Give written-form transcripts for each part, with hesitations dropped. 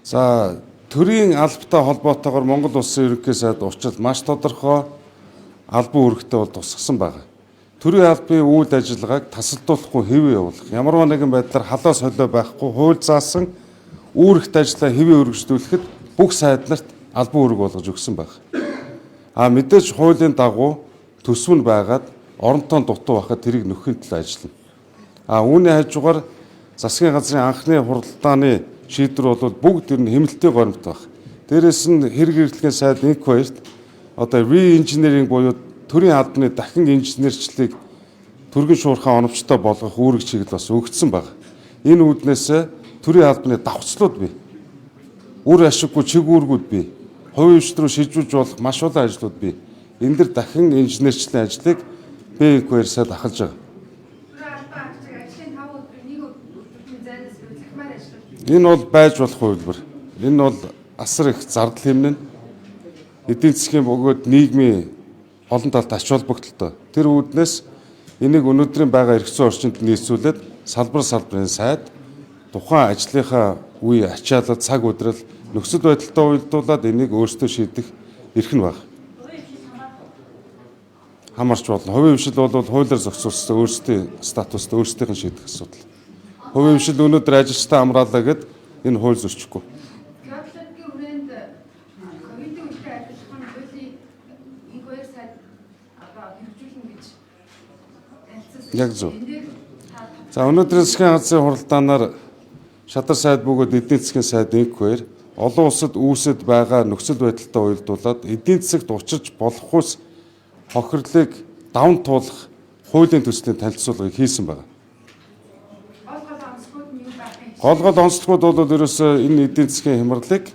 За төрийн албатай холбоотойгоор Монгол Улсын ерөнхий сайд урьдчилан маш тодорхой албан үүрэгтэй бол тусгасан байна. Төрийн албаны үйл ажиллагааг тасалдуулахгүй хэвээ явуулах, ямар нэгэн байдлаар халаас холио байхгүй хууль заасан үүрэгт ажлаа хэвээ өргөжлүүлэхэд бүх сайд нарт албан үүрэг болгож өгсөн байна. Мэдээж хуулийн дагуу төсөв нь байгаад оронтой дутуу байхад тэрийг нөхөхийн төлөө ажиллана. Үүний хажуугаар засгийн газрын анхны хуралдааны шийдвэр бол бүгд ер нь хэмнэлтийн горимт баг. Дээрээс нь хэрэг эрхлэлийн сайд инквайрт одоо re-engineering буюу төрийн албаны дахин инженерчлэлийг түргэн шуурхай оновчтой болгох үүрэг чиглэл бас өгдсөн баг. Энэ үүднээс төрийн албаны давхцлууд бий. Үр ашиггүй чиг үүргүүд бий. Хувийн хвшил рүү шилжүүлж болох маш олон ажлууд бий. Энэ дэр дахин инженерчлэлийн ажлыг инквайр сайд ахалж байгаа. Энэ бол байж болох хувилбар. Энэ бол асар их зардал хэмнэн эдийн засгийн бөгөөд нийгмийн олон талт ач холбогдолтой. Тэр үүднээс энийг өнөөдрийн байгаа эрх зүйн орчинд нийцүүлээд салбарын сайд тухайн ажлынхаа үе ачаалал цаг үдрэл нөхцөл байдалтай уялдуулаад энийг өөрсдөө шийдэх эрх нь байна. Хамарч болно. Хувийн хвшил бол хуулиар зохицуулсан өөрсдийн статуст өөрсдийнх нь шийдэх асуудал. Хувийн хвшил өнөөдөр ажилчтай амраалаа гэд энэ хууль зөрчихгүй. Яг зөв. За өнөөдрийн засгийн газрын хуралдаанаар шадар сайд бөгөөд эдийн засгийн сайд инквайр олон улсад үүсэд байгаа нөхцөл байдалтай уялдуулаад эдийн засагт учирч болохгүйс хохирлыг даван туулах хуулийн төслийн танилцуулгыг хийсэн байна. Гол онцлогуд бол ерөөсөө энэ эдийн засгийн хямралыг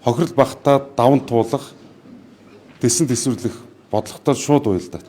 хохирол багтаад даван туулах, дэсэн тэсвэрлэх бодлоготой шууд уялдаад.